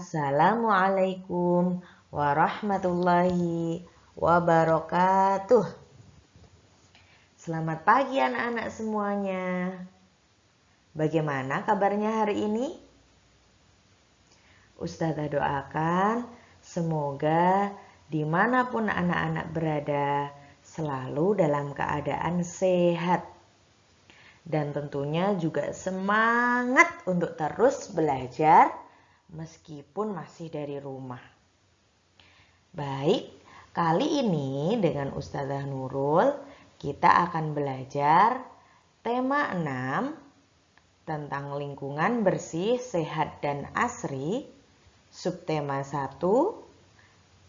Assalamualaikum warahmatullahi wabarakatuh. Selamat pagi anak-anak semuanya. Bagaimana kabarnya hari ini? Ustazah doakan semoga dimanapun anak-anak berada selalu dalam keadaan sehat. Dan tentunya juga semangat untuk terus belajar meskipun masih dari rumah. Baik, kali ini dengan Ustazah Nurul kita akan belajar tema 6 tentang lingkungan bersih, sehat, dan asri. Subtema 1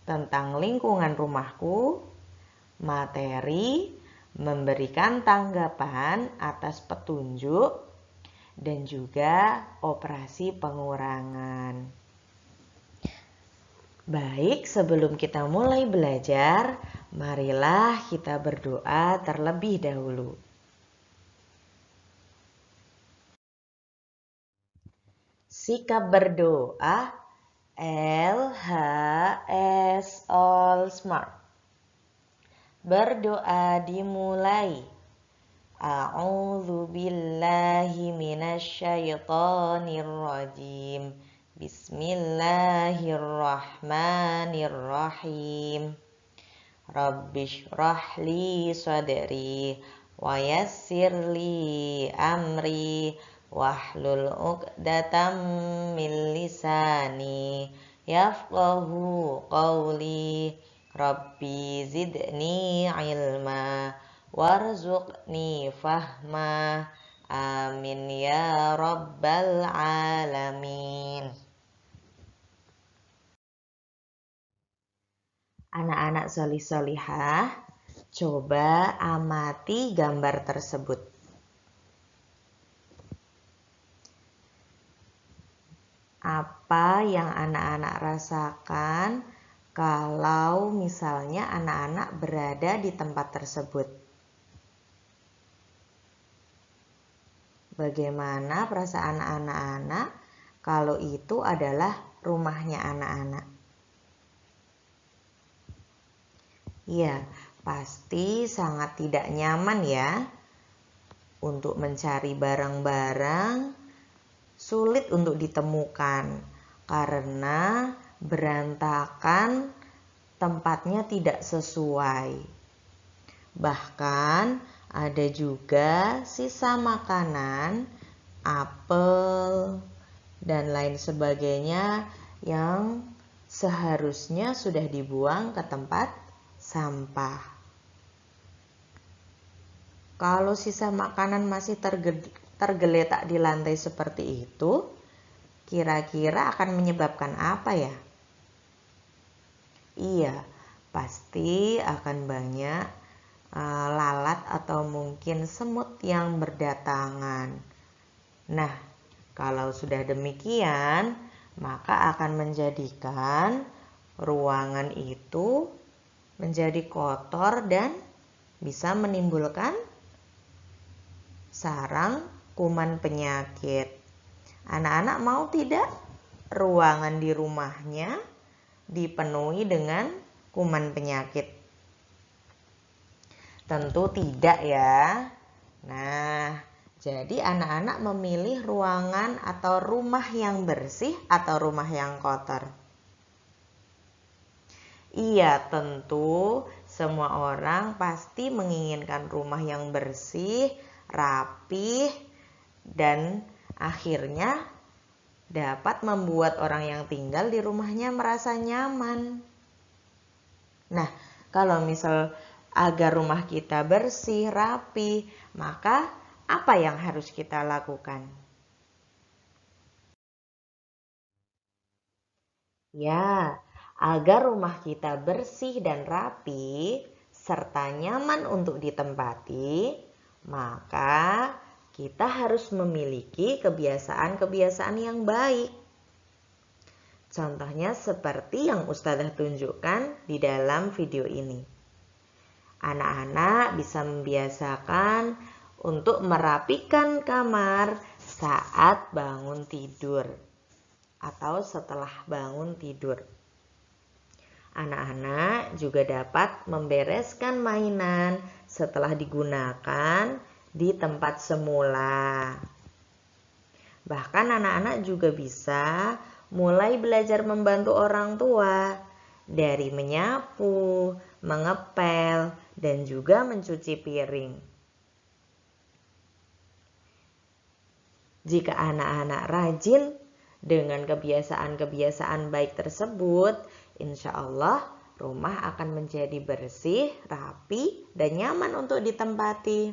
tentang lingkungan rumahku. Materi memberikan tanggapan atas petunjuk dan juga operasi pengurangan. Baik, sebelum kita mulai belajar, marilah kita berdoa terlebih dahulu. Sikap berdoa LHS All Smart. Berdoa dimulai. A'udzu billahi minasyaitonir rajim. Bismillahirrahmanirrahim. Rabbishrah li sadri wa yassir li amri wahlul 'uqdatam min lisani yafqahu qawli. Rabbi zidni ilma warzuqni fahma. Amin ya rabbal alamin. Anak-anak solih-solihah, coba amati gambar tersebut. Apa yang anak-anak rasakan kalau misalnya anak-anak berada di tempat tersebut? Bagaimana perasaan anak-anak kalau itu adalah rumahnya anak-anak? Ya, pasti sangat tidak nyaman ya. Untuk mencari barang-barang sulit untuk ditemukan karena berantakan, tempatnya tidak sesuai. Bahkan ada juga sisa makanan, apel, dan lain sebagainya yang seharusnya sudah dibuang ke tempat sampah. Kalau sisa makanan masih tergeletak di lantai seperti itu, kira-kira akan menyebabkan apa ya? Iya, pasti akan banyak lalat atau mungkin semut yang berdatangan. Nah, kalau sudah demikian, maka akan menjadikan ruangan itu menjadi kotor dan bisa menimbulkan sarang kuman penyakit. Anak-anak mau tidak ruangan di rumahnya dipenuhi dengan kuman penyakit? Tentu tidak ya. Nah, jadi anak-anak memilih ruangan atau rumah yang bersih atau rumah yang kotor? Iya, tentu semua orang pasti menginginkan rumah yang bersih, rapih, dan akhirnya dapat membuat orang yang tinggal di rumahnya merasa nyaman. Nah, kalau misal agar rumah kita bersih, rapi, maka apa yang harus kita lakukan? Ya, agar rumah kita bersih dan rapi serta nyaman untuk ditempati, maka kita harus memiliki kebiasaan-kebiasaan yang baik. Contohnya seperti yang Ustazah tunjukkan di dalam video ini. Anak-anak bisa membiasakan untuk merapikan kamar saat bangun tidur. atau setelah bangun tidur. Anak-anak juga dapat membereskan mainan setelah digunakan di tempat semula. Bahkan anak-anak juga bisa mulai belajar membantu orang tua dari menyapu, mengepel, dan juga mencuci piring. Jika anak-anak rajin dengan kebiasaan-kebiasaan baik tersebut, insya Allah rumah akan menjadi bersih, rapi, dan nyaman untuk ditempati.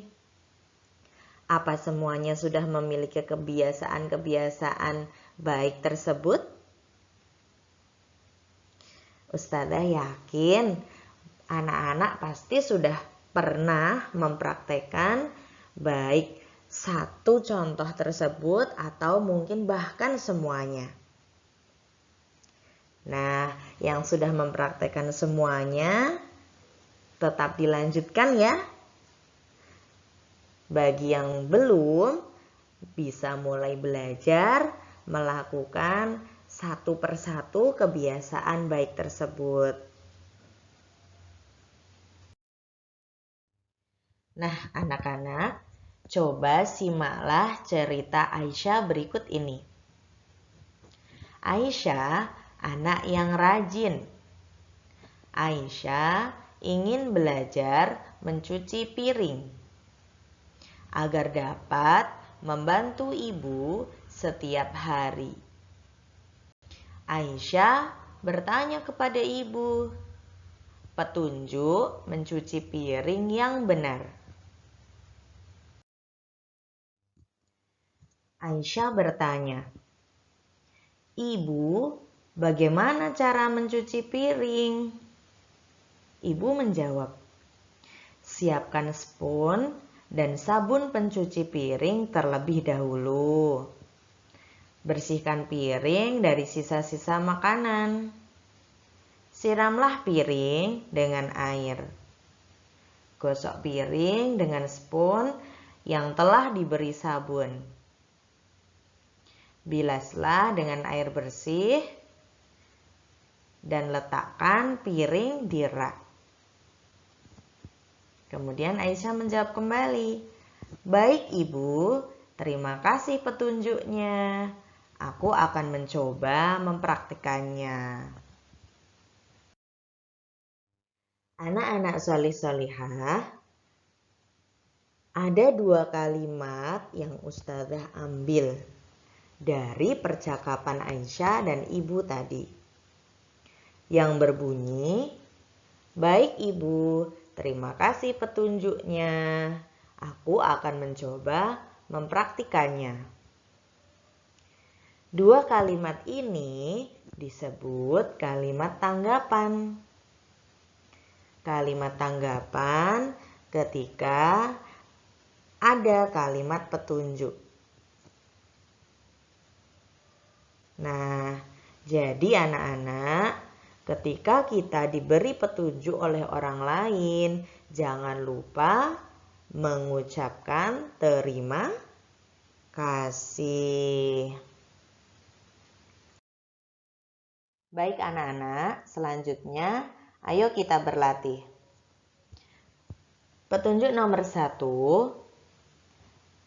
Apa semuanya sudah memiliki kebiasaan-kebiasaan baik tersebut? Ustazah yakin anak-anak pasti sudah pernah mempraktekkan baik satu contoh tersebut atau mungkin bahkan semuanya. Nah, yang sudah mempraktekkan semuanya tetap dilanjutkan ya. Bagi yang belum, bisa mulai belajar melakukan satu persatu kebiasaan baik tersebut. Nah, anak-anak, coba simaklah cerita Aisyah berikut ini. Aisyah, anak yang rajin. Aisyah ingin belajar mencuci piring agar dapat membantu ibu setiap hari. Aisyah bertanya kepada ibu petunjuk mencuci piring yang benar. Aisyah bertanya, "Ibu, bagaimana cara mencuci piring?" Ibu menjawab, "Siapkan spons dan sabun pencuci piring terlebih dahulu. Bersihkan piring dari sisa-sisa makanan. Siramlah piring dengan air. Gosok piring dengan spons yang telah diberi sabun. Bilaslah dengan air bersih dan letakkan piring di rak." Kemudian Aisyah menjawab kembali, "Baik Ibu, terima kasih petunjuknya. Aku akan mencoba mempraktikannya." Anak-anak solih-solihah, ada 2 kalimat yang Ustazah ambil dari percakapan Aisyah dan Ibu tadi. Yang berbunyi, "Baik Ibu, terima kasih petunjuknya. Aku akan mencoba mempraktikannya." 2 kalimat ini disebut kalimat tanggapan. Kalimat tanggapan ketika ada kalimat petunjuk. Nah, jadi anak-anak, ketika kita diberi petunjuk oleh orang lain, jangan lupa mengucapkan terima kasih. Baik anak-anak, selanjutnya ayo kita berlatih. Petunjuk nomor 1,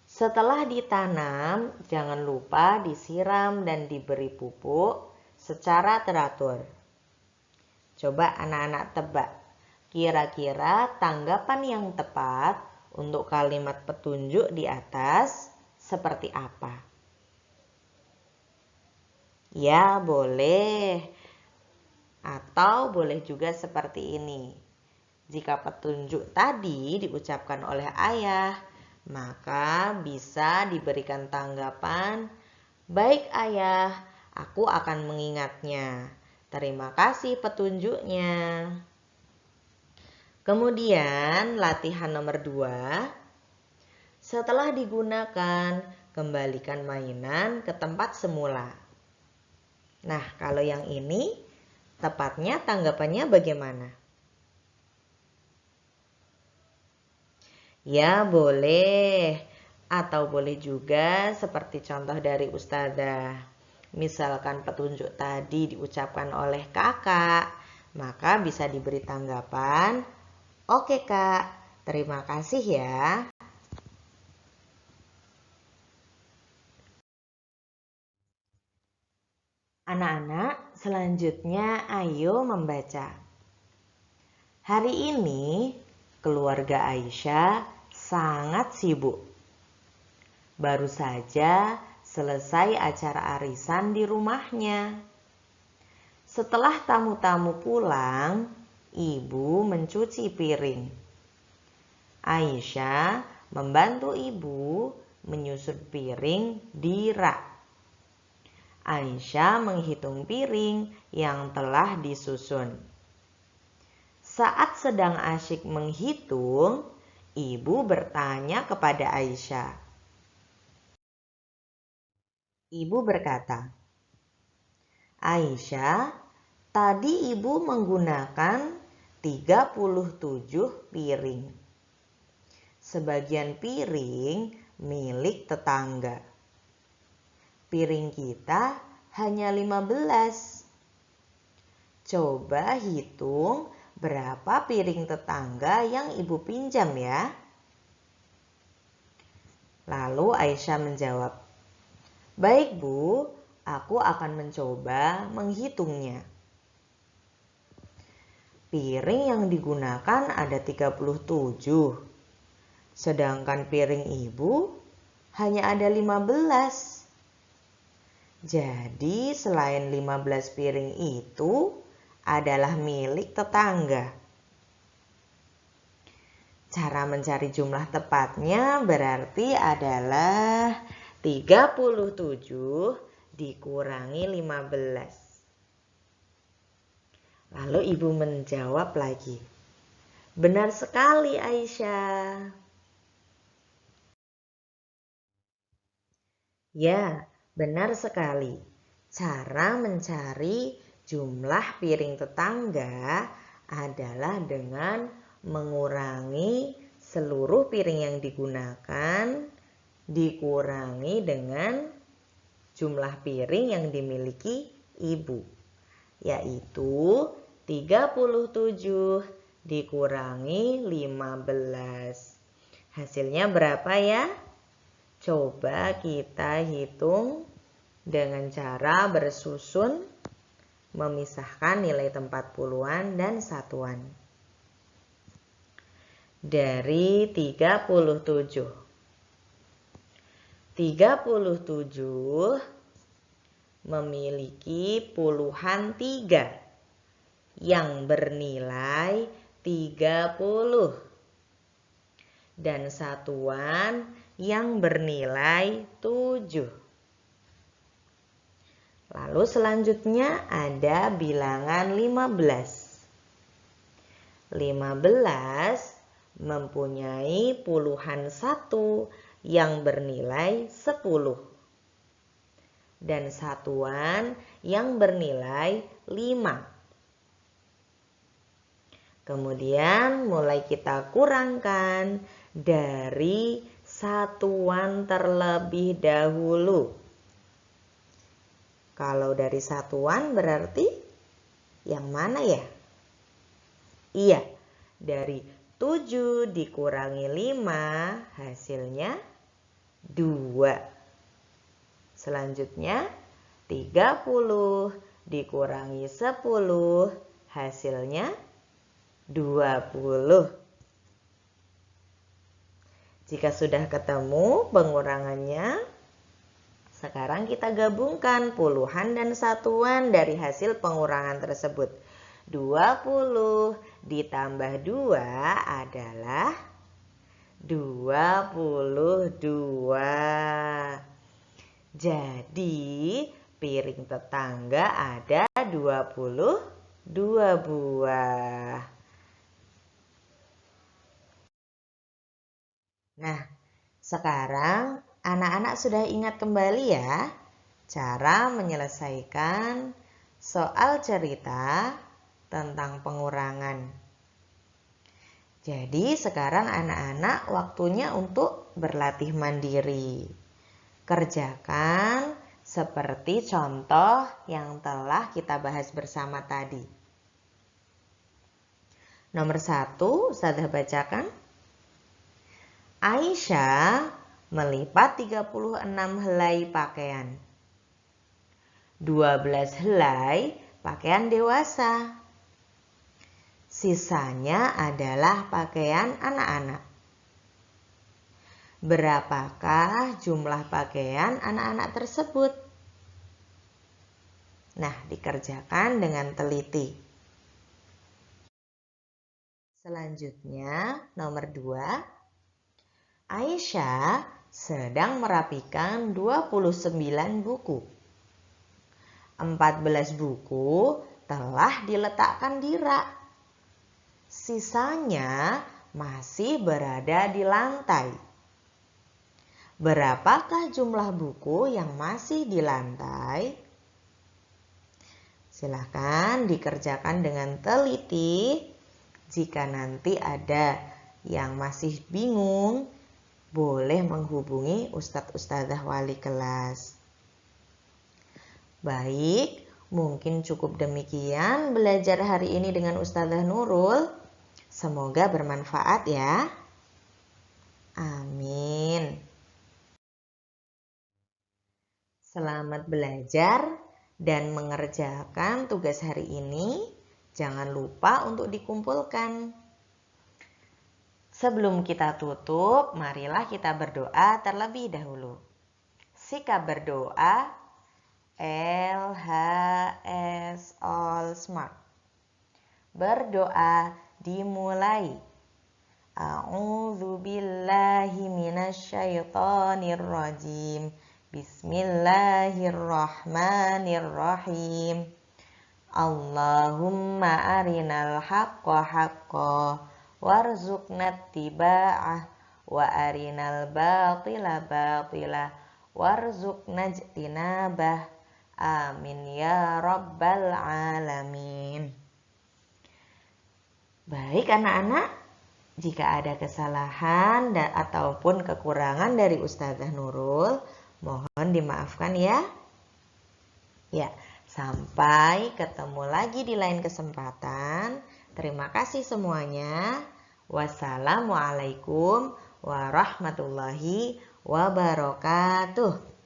setelah ditanam, jangan lupa disiram dan diberi pupuk secara teratur. Coba anak-anak tebak, kira-kira tanggapan yang tepat untuk kalimat petunjuk di atas seperti apa? Ya, boleh. Atau boleh juga seperti ini. Jika petunjuk tadi diucapkan oleh ayah, maka bisa diberikan tanggapan, "Baik ayah, aku akan mengingatnya. Terima kasih petunjuknya." Kemudian latihan nomor 2, setelah digunakan, kembalikan mainan ke tempat semula. Nah, kalau yang ini, tepatnya tanggapannya bagaimana? Ya, boleh. Atau boleh juga seperti contoh dari Ustazah. Misalkan petunjuk tadi diucapkan oleh kakak, maka bisa diberi tanggapan, "Oke Kak, terima kasih ya." Anak-anak, selanjutnya ayo membaca. Hari ini keluarga Aisyah sangat sibuk. Baru saja selesai acara arisan di rumahnya. Setelah tamu-tamu pulang, ibu mencuci piring. Aisyah membantu ibu menyusun piring di rak. Aisyah menghitung piring yang telah disusun. Saat sedang asyik menghitung, ibu bertanya kepada Aisyah. Ibu berkata, "Aisyah, tadi ibu menggunakan 37 piring. Sebagian piring milik tetangga. Piring kita hanya 15. Coba hitung berapa piring tetangga yang ibu pinjam ya." Lalu Aisyah menjawab, "Baik Bu, aku akan mencoba menghitungnya." Piring yang digunakan ada 37. Sedangkan piring ibu hanya ada 15. Jadi selain 15 piring itu adalah milik tetangga. Cara mencari jumlah tepatnya berarti adalah 37 dikurangi 15. Lalu ibu menjawab lagi, "Benar sekali Aisyah." Ya, benar sekali. Cara mencari jumlah piring tetangga adalah dengan mengurangi seluruh piring yang digunakan dikurangi dengan jumlah piring yang dimiliki ibu, yaitu 37 dikurangi 15. Hasilnya berapa ya? Coba kita hitung dengan cara bersusun, memisahkan nilai tempat puluhan dan satuan. Dari 37 memiliki puluhan 3 yang bernilai 30 dan satuan yang bernilai 7. Lalu selanjutnya ada bilangan 15. 15 mempunyai puluhan 1 yang bernilai 10 dan satuan yang bernilai 5. Kemudian mulai kita kurangkan dari satuan terlebih dahulu. Kalau dari satuan berarti yang mana ya? Iya, dari 7 dikurangi 5 hasilnya 2. Selanjutnya 30 dikurangi 10 hasilnya 20. Jika sudah ketemu pengurangannya, sekarang kita gabungkan puluhan dan satuan dari hasil pengurangan tersebut. 20 ditambah 2 adalah 22. Jadi piring tetangga ada 22 buah. Nah, sekarang anak-anak sudah ingat kembali ya cara menyelesaikan soal cerita tentang pengurangan. Jadi sekarang anak-anak waktunya untuk berlatih mandiri. Kerjakan seperti contoh yang telah kita bahas bersama tadi. Nomor 1, Ustazah bacakan. Aisyah melipat 36 helai pakaian. 12 helai pakaian dewasa. Sisanya adalah pakaian anak-anak. Berapakah jumlah pakaian anak-anak tersebut? Nah, dikerjakan dengan teliti. Selanjutnya, nomor 2. Aisyah sedang merapikan 29 buku. 14 buku telah diletakkan di rak. Sisanya masih berada di lantai. Berapakah jumlah buku yang masih di lantai? Silakan dikerjakan dengan teliti. Jika nanti ada yang masih bingung, boleh menghubungi Ustadz-Ustadzah wali kelas. Baik, mungkin cukup demikian belajar hari ini dengan Ustazah Nurul. Semoga bermanfaat ya. Amin. Selamat belajar dan mengerjakan tugas hari ini. Jangan lupa untuk dikumpulkan. Sebelum kita tutup, marilah kita berdoa terlebih dahulu. Sikap berdoa LHS All Smart. Berdoa dimulai. A'udzubillahi minasyaitonirrajim. Bismillahirrahmanirrahim. Allahumma arinal haqqa haqqa warzuqna ittiba'ah wa arinal batila batila warzuqna ijtinabah. Amin ya rabbal alamin. Baik anak-anak, jika ada kesalahan ataupun kekurangan dari Ustazah Nurul, mohon dimaafkan ya. Ya, sampai ketemu lagi di lain kesempatan. Terima kasih semuanya. Wassalamualaikum warahmatullahi wabarakatuh.